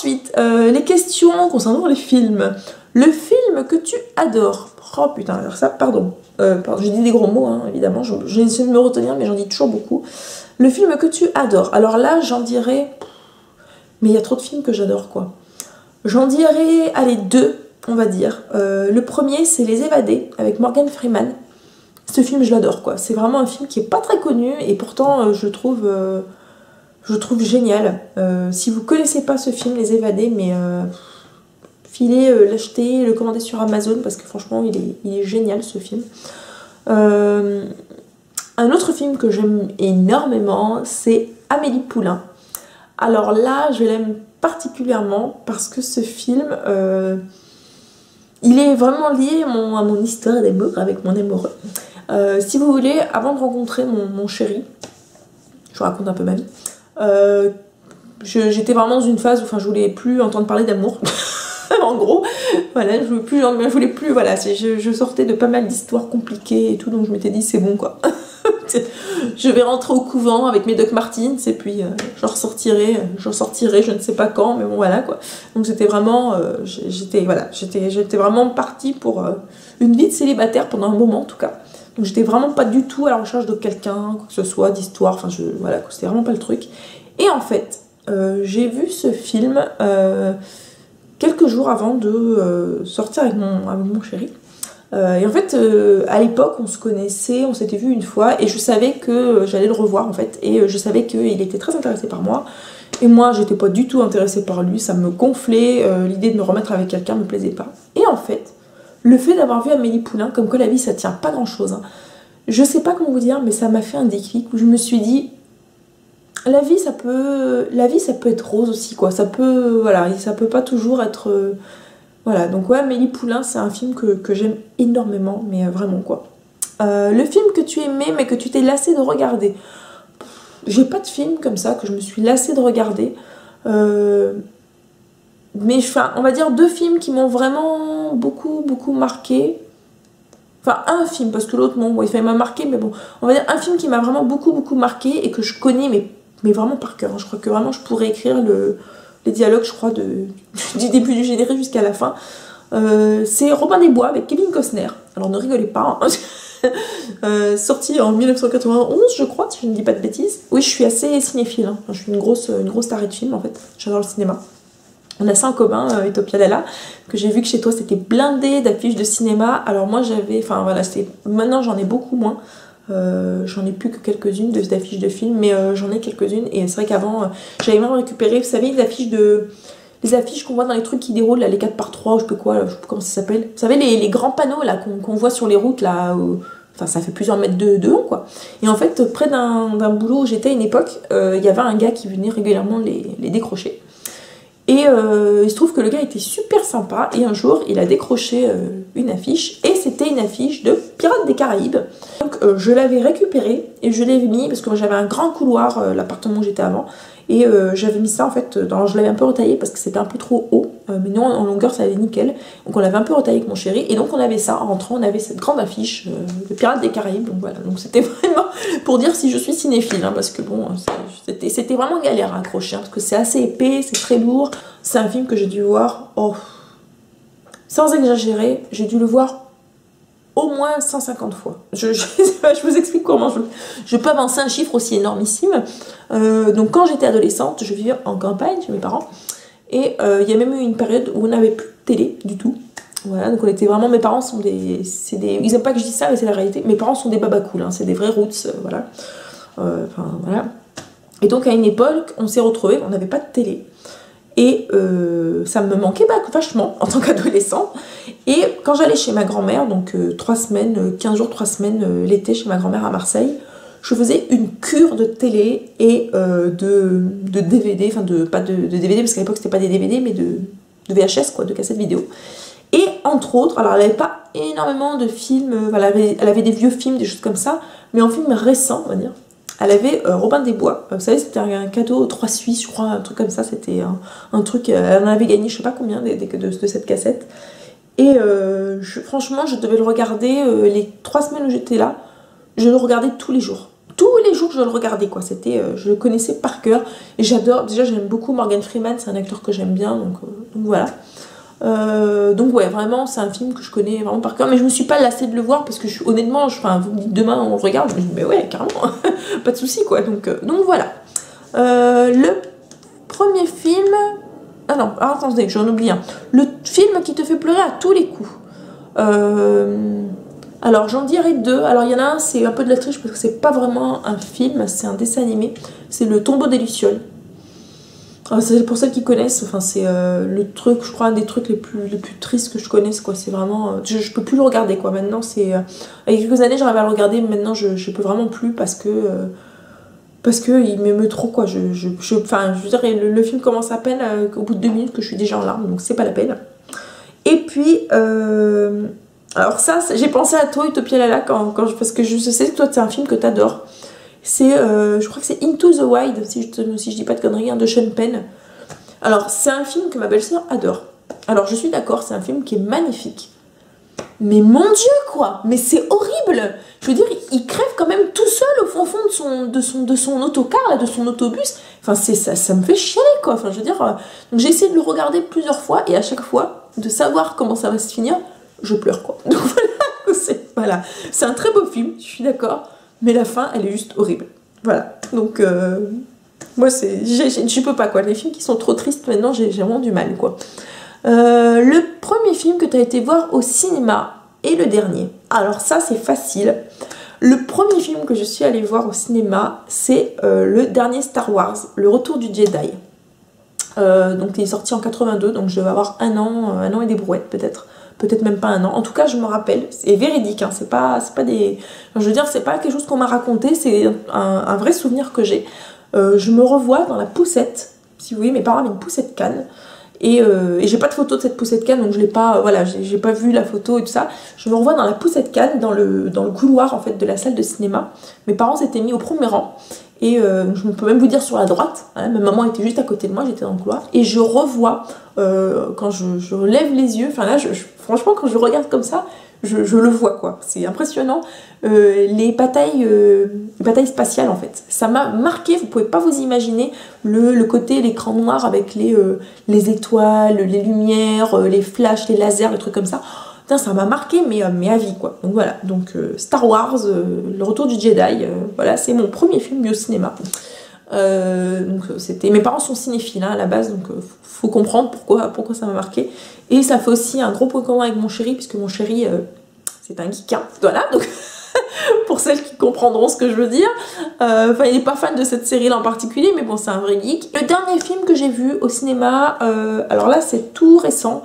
Ensuite, les questions concernant les films. Le film que tu adores. Oh putain, alors ça, pardon, j'ai dit des gros mots, hein, évidemment, j'ai essayé de me retenir, mais j'en dis toujours beaucoup. Le film que tu adores. Alors là, j'en dirais... Mais il y a trop de films que j'adore, quoi. J'en dirais, allez, deux, on va dire. Le premier, c'est Les Évadés, avec Morgan Freeman. Ce film, je l'adore, quoi. C'est vraiment un film qui est pas très connu, et pourtant, je trouve génial. Si vous connaissez pas ce film, Les Évadés, mais filez, l'acheter, le commander sur Amazon, parce que franchement, il est génial, ce film. Un autre film que j'aime énormément, c'est Amélie Poulain. Alors là, je l'aime particulièrement parce que ce film, il est vraiment lié à mon histoire d'amour avec mon amoureux. Si vous voulez, avant de rencontrer mon chéri, je vous raconte un peu ma vie, j'étais vraiment dans une phase où je voulais plus entendre parler d'amour. En gros, voilà, je voulais plus, voilà, je sortais de pas mal d'histoires compliquées et tout, donc je m'étais dit c'est bon quoi. Je vais rentrer au couvent avec mes Doc Martens et puis j'en sortirai, je ne sais pas quand, mais bon voilà quoi. Donc c'était vraiment, j'étais vraiment partie pour une vie de célibataire pendant un moment en tout cas. Donc j'étais vraiment pas du tout à la recherche de quelqu'un, quoi que ce soit, d'histoire, voilà, c'était vraiment pas le truc. Et en fait, j'ai vu ce film quelques jours avant de sortir avec mon chéri. Et en fait, à l'époque, on se connaissait, on s'était vu une fois, et je savais que j'allais le revoir en fait, et je savais qu'il était très intéressé par moi, et moi, j'étais pas du tout intéressée par lui, ça me gonflait, l'idée de me remettre avec quelqu'un me plaisait pas. Et en fait, le fait d'avoir vu Amélie Poulain, comme quoi la vie ça tient pas grand chose, hein, je sais pas comment vous dire, mais ça m'a fait un déclic où je me suis dit, la vie ça peut être rose aussi quoi, ça peut pas toujours être... Voilà, donc ouais, Amélie Poulain, c'est un film que j'aime énormément, mais vraiment quoi. Le film que tu aimais, mais que tu t'es lassé de regarder. J'ai pas de film comme ça que je me suis lassée de regarder. Mais on va dire deux films qui m'ont vraiment beaucoup marqué. Enfin, un film, parce que l'autre, bon, il m'a marqué, mais bon. On va dire un film qui m'a vraiment beaucoup marqué et que je connais, mais vraiment par cœur. Je crois que vraiment je pourrais écrire les dialogues, je crois, du début du générique jusqu'à la fin. C'est Robin des Bois avec Kevin Costner. Alors ne rigolez pas, hein. Sorti en 1991, je crois, si je ne dis pas de bêtises. Oui, je suis assez cinéphile, hein. Je suis une grosse tarée de film, en fait. J'adore le cinéma. On a ça en commun, Utopia Lala, que j'ai vu que chez toi c'était blindé d'affiches de cinéma. Alors moi j'avais, maintenant j'en ai beaucoup moins. J'en ai plus que quelques-unes d'affiches de films, mais j'en ai quelques-unes, et c'est vrai qu'avant j'avais même récupéré, vous savez, les affiches qu'on voit dans les trucs qui déroulent, là, les 4x3, je sais plus comment ça s'appelle, vous savez, les grands panneaux là qu'on voit sur les routes là, ça fait plusieurs mètres de haut quoi, et en fait près d'un boulot où j'étais à une époque, il y avait un gars qui venait régulièrement les décrocher. Et il se trouve que le gars était super sympa, et un jour il a décroché une affiche, et c'était une affiche de Pirates des Caraïbes. Donc je l'avais récupérée et je l'avais mis, parce que j'avais un grand couloir, l'appartement où j'étais avant, et j'avais mis ça en fait, je l'avais un peu retaillé parce que c'était un peu trop haut, mais non, en longueur ça allait nickel, donc on l'avait un peu retaillé avec mon chéri, et donc on avait ça, en rentrant on avait cette grande affiche de Pirates des Caraïbes, donc voilà, donc c'était vraiment pour dire si je suis cinéphile, hein, parce que bon, c'était vraiment galère à accrocher, hein, parce que c'est assez épais, c'est très lourd, c'est un film que j'ai dû voir, sans exagérer, j'ai dû le voir au moins 150 fois. Je vous explique comment je peux avancer un chiffre aussi énormissime. Donc quand j'étais adolescente, je vivais en campagne chez mes parents, et il y a même eu une période où on n'avait plus de télé du tout. Voilà, donc on était vraiment, mes parents sont ils aiment pas que je dise ça, mais c'est la réalité. Mes parents sont des babacools, hein, c'est des vrais roots, voilà. Voilà. Et donc à une époque, on s'est retrouvés, on n'avait pas de télé. Et ça me manquait vachement en tant qu'adolescent. Et quand j'allais chez ma grand-mère, donc 3 semaines, 15 jours, 3 semaines l'été chez ma grand-mère à Marseille, je faisais une cure de télé et de DVD, pas de DVD, parce qu'à l'époque c'était pas des DVD, mais de VHS, quoi, de cassettes vidéo. Et entre autres, alors elle n'avait pas énormément de films, elle avait des vieux films, des choses comme ça, mais en film récent, on va dire. Elle avait Robin des Bois, vous savez, c'était un cadeau 3 Suisses, je crois, un truc comme ça, c'était un truc, elle en avait gagné je sais pas combien de cette cassette. Et franchement, je devais le regarder les 3 semaines où j'étais là, je le regardais tous les jours. tous les jours je le regardais quoi, c'était, je le connaissais par cœur et j'adore, déjà j'aime beaucoup Morgan Freeman, c'est un acteur que j'aime bien donc voilà. Donc ouais, vraiment c'est un film que je connais vraiment par cœur, mais je me suis pas lassée de le voir parce que honnêtement, enfin, vous me dites demain on le regarde, je me dis mais ouais carrément, pas de souci quoi, donc voilà. Le premier film, ah non, attendez, j'en oublie un, le film qui te fait pleurer à tous les coups. Alors j'en dirais deux. Alors il y en a un, c'est un peu de la triche parce que c'est pas vraiment un film, c'est un dessin animé. C'est Le Tombeau des Lucioles. C'est pour celles qui connaissent, enfin c'est le truc, je crois un des trucs les plus tristes que je connaisse quoi. C'est vraiment, je peux plus le regarder quoi. Maintenant c'est, il y a quelques années j'arrivais à le regarder, mais maintenant je peux vraiment plus parce que il m'émeut trop quoi. Enfin je veux dire le film commence à peine au bout de 2 minutes que je suis déjà en larmes, donc c'est pas la peine. Et puis alors ça, j'ai pensé à toi, Utopia Lala, parce que je sais que toi, c'est un film que t'adores. C'est, je crois que c'est Into the Wild, si je dis pas de conneries, hein, de Sean Penn. Alors, c'est un film que ma belle-sœur adore. Alors, je suis d'accord, c'est un film qui est magnifique. Mais mon Dieu, quoi! Mais c'est horrible! Je veux dire, il crève quand même tout seul au fond de son autocar, là, de son autobus. Enfin, ça me fait chialer, quoi. Enfin, je veux dire, donc j'ai essayé de le regarder plusieurs fois, et à chaque fois, de savoir comment ça va se finir, je pleure quoi. Donc voilà, c'est un très beau film, je suis d'accord, mais la fin elle est juste horrible. Voilà, donc moi je peux pas quoi, les films qui sont trop tristes maintenant j'ai vraiment du mal quoi. Le premier film que tu as été voir au cinéma et le dernier. Alors ça c'est facile. Le premier film que je suis allée voir au cinéma c'est le dernier Star Wars, Le Retour du Jedi. Donc il est sorti en 82, donc je vais avoir un an et des brouettes peut-être même pas 1 an. En tout cas, je me rappelle, c'est véridique, hein, c'est pas des... Enfin, je veux dire, c'est pas quelque chose qu'on m'a raconté, c'est un vrai souvenir que j'ai. Je me revois dans la poussette, si vous voyez, mes parents avaient une poussette Cannes, et j'ai pas de photo de cette poussette Cannes, donc je l'ai pas, voilà, j'ai pas vu la photo et tout ça. Je me revois dans la poussette Cannes, dans le couloir, en fait, de la salle de cinéma. Mes parents s'étaient mis au premier rang, et je peux même vous dire sur la droite, hein, ma maman était juste à côté de moi, j'étais dans le couloir, et je revois, quand je lève les yeux, enfin là, franchement, quand je regarde comme ça, je le vois quoi, c'est impressionnant. Les batailles spatiales en fait, ça m'a marqué, vous pouvez pas vous imaginer le côté, l'écran noir avec les étoiles, les lumières, les flashs, les lasers, les trucs comme ça. Putain, ça m'a marqué mais à vie quoi. Donc voilà, donc Star Wars, Le Retour du Jedi, voilà, c'est mon premier film vu au cinéma. Donc c'était, mes parents sont cinéphiles hein, à la base, donc faut comprendre pourquoi ça m'a marqué. Et ça fait aussi un gros point commun avec mon chéri, puisque mon chéri c'est un geek, hein, voilà, donc pour celles qui comprendront ce que je veux dire. Enfin, il n'est pas fan de cette série-là en particulier, mais bon, c'est un vrai geek. Le dernier film que j'ai vu au cinéma, alors là, c'est tout récent.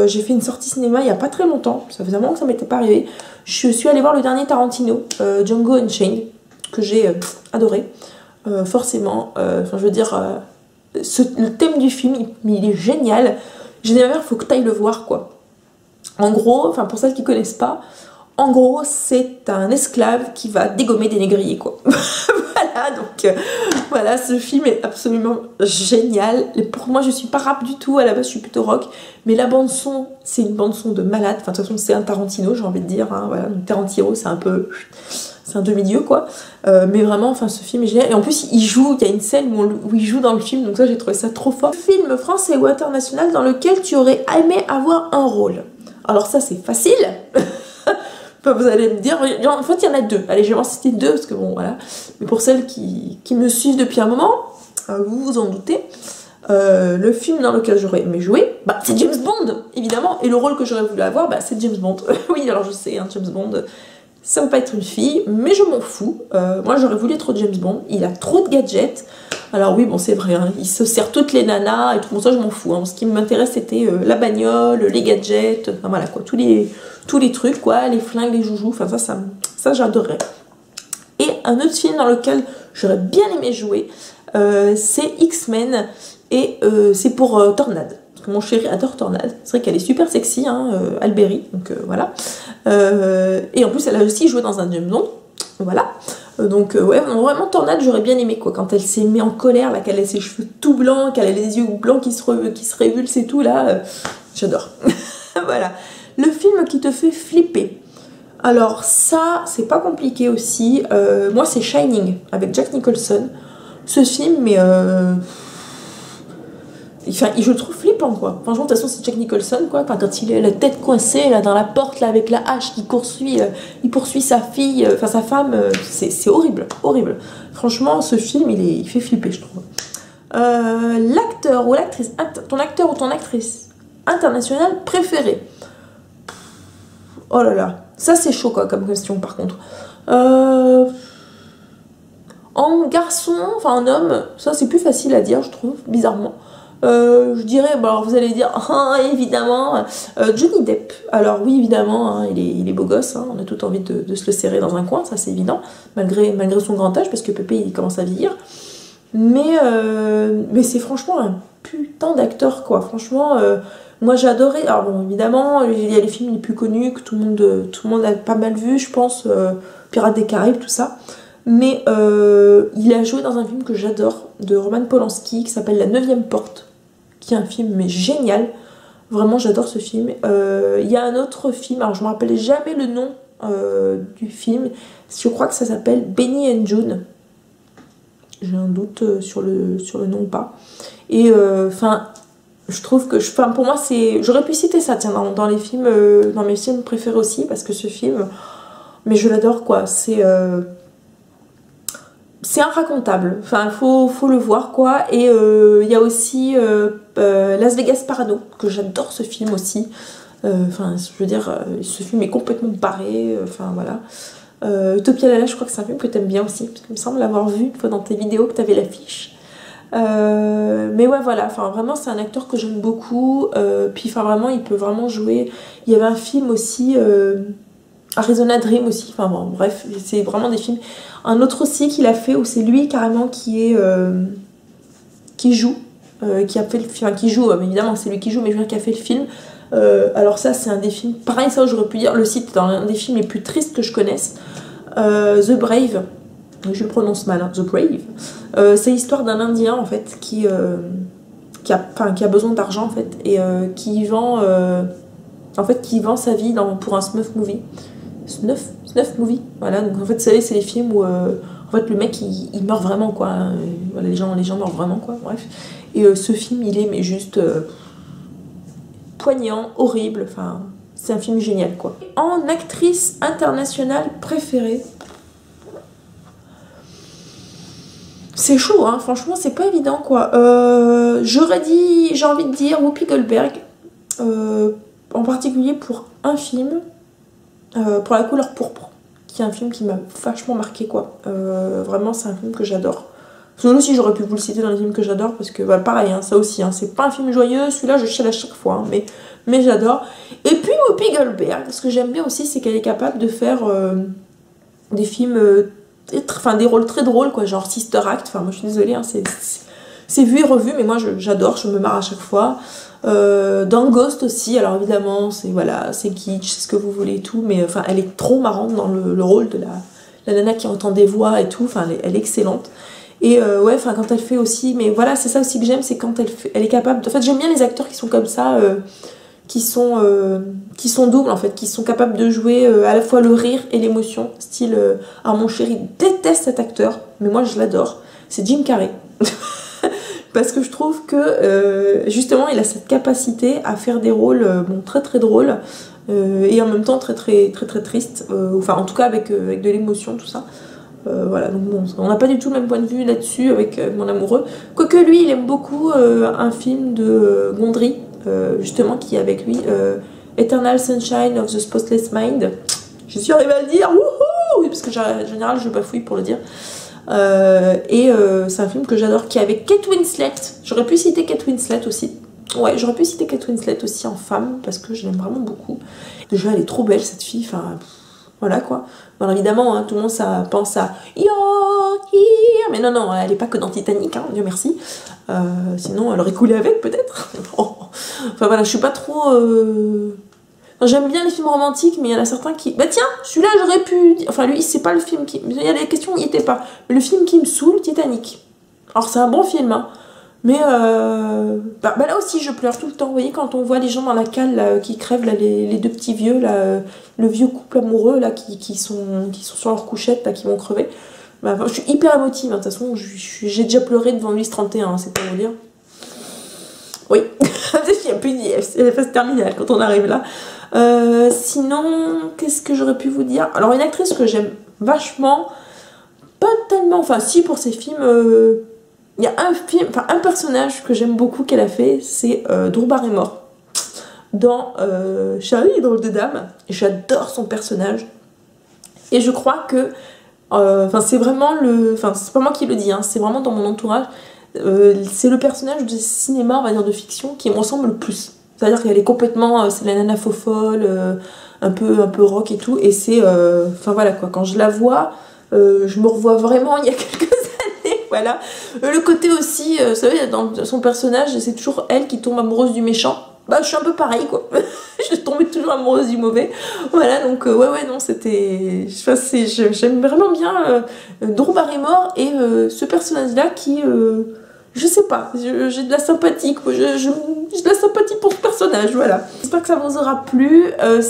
J'ai fait une sortie cinéma il n'y a pas très longtemps, ça faisait un moment que ça m'était pas arrivé. Je suis allée voir le dernier Tarantino, Django Unchained, que j'ai adoré. Forcément, enfin, je veux dire, le thème du film, il est génial. J'ai dit à ma mère, il faut que tu ailles le voir, quoi. En gros, enfin, pour celles qui connaissent pas, en gros, c'est un esclave qui va dégommer des négriers, quoi. Voilà, donc voilà, ce film est absolument génial. Et pour moi, je suis pas rap du tout, à la base, je suis plutôt rock. Mais la bande-son, c'est une bande-son de malade. Enfin, de toute façon, c'est un Tarantino, j'ai envie de dire. Hein, voilà, donc Tarantino, c'est un demi-dieu, quoi. Mais vraiment, enfin, ce film est génial. Et en plus, il y a une scène où il joue dans le film, donc ça, j'ai trouvé ça trop fort. Film français ou international dans lequel tu aurais aimé avoir un rôle. Alors ça, c'est facile. Enfin, vous allez me dire, en fait il y en a 2, allez je vais en citer 2 parce que bon voilà, mais pour celles qui me suivent depuis un moment, vous vous en doutez, le film dans lequel j'aurais aimé jouer, bah, c'est James Bond évidemment, et le rôle que j'aurais voulu avoir, bah, c'est James Bond. Oui alors je sais, hein, James Bond, ça veut pas être une fille, mais je m'en fous, moi j'aurais voulu être James Bond, il a trop de gadgets. Alors oui, bon c'est vrai, hein, il se sert toutes les nanas et tout, bon ça je m'en fous, hein. Ce qui m'intéresse c'était la bagnole, les gadgets, enfin voilà quoi, tous les trucs quoi, les flingues, les joujoux, enfin ça j'adorerais. Et un autre film dans lequel j'aurais bien aimé jouer, c'est X-Men, et c'est pour Tornade. Parce que mon chéri adore Tornade, c'est vrai qu'elle est super sexy, hein, Alberi, donc voilà. Et en plus elle a aussi joué dans un James Bond, voilà. Donc ouais, vraiment Tornade, j'aurais bien aimé quoi, quand elle s'est mise en colère, là, qu'elle a ses cheveux tout blancs, qu'elle a les yeux blancs qui se révulsent et tout, là, j'adore. Voilà. Le film qui te fait flipper. Alors ça, c'est pas compliqué aussi. Moi, c'est Shining avec Jack Nicholson. Ce film, mais enfin, je le trouve flippant, quoi. Franchement, de toute façon, c'est Jack Nicholson, quoi. Enfin, quand il est la tête coincée là dans la porte là avec la hache, il poursuit sa fille, enfin sa femme. C'est horrible, horrible. Franchement, ce film, il fait flipper, je trouve. L'acteur ou l'actrice, ton acteur ou ton actrice internationale préférée. Oh là là, ça c'est chaud quoi comme question par contre. En garçon, enfin en homme, ça c'est plus facile à dire je trouve, bizarrement. Je dirais, bon alors vous allez dire, ah, évidemment, Johnny Depp. Alors oui évidemment, hein, il est beau gosse, hein, on a tout envie de se le serrer dans un coin, ça c'est évident, malgré son grand âge, parce que Pépé il commence à vieillir. Mais c'est franchement un putain d'acteur quoi, franchement... moi j'ai adoré, alors bon évidemment il y a les films les plus connus que tout le monde a pas mal vu je pense, Pirates des Caraïbes tout ça, mais il a joué dans un film que j'adore de Roman Polanski qui s'appelle La 9e Porte, qui est un film mais génial, vraiment j'adore ce film. Il y a un autre film, alors je me rappelle jamais le nom du film, je crois que ça s'appelle Benny and Joon, j'ai un doute sur le nom ou pas, et enfin je trouve que, pour moi, j'aurais pu citer ça, tiens, dans les films, dans mes films préférés aussi, parce que ce film, mais je l'adore, quoi. C'est inracontable. Enfin, faut le voir, quoi. Et il y a aussi Las Vegas Parano, que j'adore ce film aussi. Enfin, je veux dire, ce film est complètement barré. Enfin, voilà. Utopia Lala, je crois que c'est un film que t'aimes bien aussi, parce qu'il me semble l'avoir vu une fois dans tes vidéos que t'avais l'affiche. Mais ouais voilà, enfin vraiment c'est un acteur que j'aime beaucoup, puis enfin vraiment il peut vraiment jouer. Il y avait un film aussi, Arizona Dream aussi, enfin bon bref c'est vraiment des films. Un autre aussi qu'il a fait où c'est lui carrément qui joue, qui a fait le film, enfin, qui joue, mais évidemment c'est lui qui joue, mais je veux dire qui a fait le film. Alors ça c'est un des films, pareil ça j'aurais pu dire, le site dans un des films les plus tristes que je connaisse, The Brave. Je le prononce mal, hein, The Brave. C'est l'histoire d'un Indien en fait qui a besoin d'argent en fait et qui vend sa vie pour un snuff movie. Snuff movie. Voilà, donc en fait, vous savez, c'est les films où en fait le mec il meurt vraiment quoi. Voilà, les gens meurent vraiment quoi. Bref. Et ce film il est mais juste poignant, horrible. Enfin, c'est un film génial quoi. En actrice internationale préférée. C'est chaud, hein, franchement, c'est pas évident, quoi. J'ai envie de dire Whoopi Goldberg, en particulier pour un film, pour La couleur pourpre, qui est un film qui m'a vachement marqué, quoi. Vraiment, c'est un film que j'adore. Celui-là aussi, j'aurais pu vous le citer dans les films que j'adore, parce que, bah, pareil, hein, ça aussi, hein, c'est pas un film joyeux, celui-là, je chiale à chaque fois, hein, mais j'adore. Et puis, Whoopi Goldberg, ce que j'aime bien aussi, c'est qu'elle est capable de faire des films... enfin des rôles très drôles quoi, genre Sister Act, enfin moi je suis désolée hein, c'est vu et revu mais moi j'adore, je me marre à chaque fois. Dans Ghost aussi, alors évidemment c'est voilà, c'est kitsch, c'est ce que vous voulez et tout, mais enfin elle est trop marrante dans le rôle de la nana qui entend des voix et tout, enfin elle est excellente. Et ouais, enfin quand elle fait aussi, mais voilà c'est ça aussi que j'aime, c'est quand elle est capable, en fait j'aime bien les acteurs qui sont comme ça, qui sont doubles en fait, qui sont capables de jouer à la fois le rire et l'émotion, style alors mon chéri déteste cet acteur mais moi je l'adore, c'est Jim Carrey. Parce que je trouve que justement il a cette capacité à faire des rôles bon, très très drôles et en même temps très très très très tristes, enfin en tout cas avec de l'émotion tout ça. Voilà, donc bon, on n'a pas du tout le même point de vue là-dessus avec mon amoureux, quoique lui il aime beaucoup un film de Gondry justement qui est avec lui, Eternal Sunshine of the Spotless Mind. Je suis arrivée à le dire, wouhou, oui, parce que en général je bafouille pour le dire. C'est un film que j'adore qui est avec Kate Winslet. J'aurais pu citer Kate Winslet aussi. Ouais, j'aurais pu citer Kate Winslet aussi en femme parce que je l'aime vraiment beaucoup. Déjà, elle est trop belle cette fille. Enfin, voilà quoi. Alors évidemment, hein, tout le monde ça pense à You're here, mais non, elle est pas que dans Titanic, hein, Dieu merci. Sinon, elle aurait coulé avec peut-être. Enfin voilà, je suis pas trop. J'aime bien les films romantiques, mais il y en a certains qui... Bah tiens, celui-là j'aurais pu... Enfin lui, c'est pas le film qui... Il y a des questions, il n'y était pas. Mais le film qui me saoule, Titanic. Alors c'est un bon film, hein. Mais là aussi je pleure tout le temps. Vous voyez quand on voit les gens dans la cale là, qui crèvent, là, les deux petits vieux, là, le vieux couple amoureux là, qui sont sur leur couchette, là, qui vont crever. Bah, je suis hyper émotive, hein. De toute façon j'ai déjà pleuré devant Ulysse 31, hein, c'est pour vous dire. Oui, il n'y a plus la phase terminale quand on arrive là. Sinon, qu'est-ce que j'aurais pu vous dire? Alors une actrice que j'aime vachement, pas tellement, enfin si pour ses films... Il y a un personnage que j'aime beaucoup qu'elle a fait, c'est Drew Barrymore dans Charlie et drôle de dame. J'adore son personnage et je crois que c'est vraiment c'est pas moi qui le dis, hein, c'est vraiment dans mon entourage, c'est le personnage de cinéma, on va dire de fiction, qui me ressemble le plus. C'est-à-dire qu'elle est complètement, c'est la nana faux folle, un peu rock et tout, et c'est, voilà quoi, quand je la vois, je me revois vraiment il y a quelques voilà. Le côté aussi, vous savez, dans son personnage, c'est toujours elle qui tombe amoureuse du méchant. Bah, je suis un peu pareil, quoi. Je tombais toujours amoureuse du mauvais. Voilà, donc, ouais, non, c'était... J'aime vraiment bien Drew Barrymore et ce personnage-là qui... je sais pas, j'ai de la sympathie, quoi. J'ai de la sympathie pour ce personnage, voilà. J'espère que ça vous aura plu.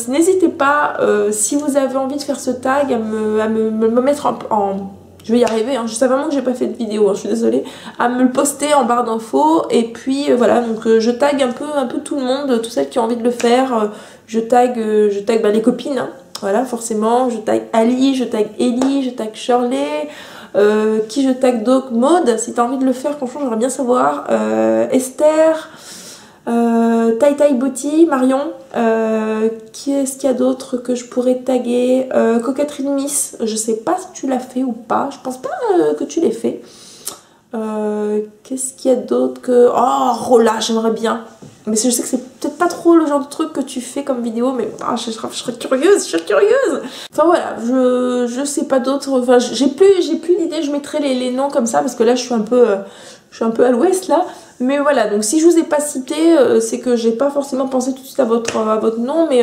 N'hésitez pas, si vous avez envie de faire ce tag, à me mettre en je vais y arriver, hein. Je sais vraiment que j'ai pas fait de vidéo, hein, je suis désolée, à me le poster en barre d'infos. Et puis voilà, donc je tag un peu tout le monde, toutes celles qui ont envie de le faire. Je tag les copines, hein. Voilà, forcément. Je tag Ali, je tag Ellie, je tag Shirley. Qui je tag donc Maud, si t'as envie de le faire, franchement j'aimerais bien savoir. Esther, Tai Tai Botti, Marion, qui est-ce qu'il y a d'autre que je pourrais taguer? Coquetterie Miss, je sais pas si tu l'as fait ou pas, je pense pas que tu l'aies fait. Qu'est-ce qu'il y a d'autre que... Oh, Rola, j'aimerais bien. Mais je sais que c'est peut-être pas trop le genre de truc que tu fais comme vidéo, mais je serais curieuse. Enfin voilà, je sais pas d'autres, enfin j'ai plus d'idées, je mettrai les noms comme ça, parce que là je suis un peu à l'ouest là. Mais voilà, donc si je vous ai pas cité, c'est que j'ai pas forcément pensé tout de suite à votre nom, mais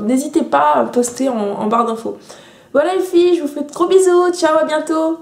n'hésitez pas à poster en barre d'infos. Voilà les filles, je vous fais de gros bisous, ciao, à bientôt.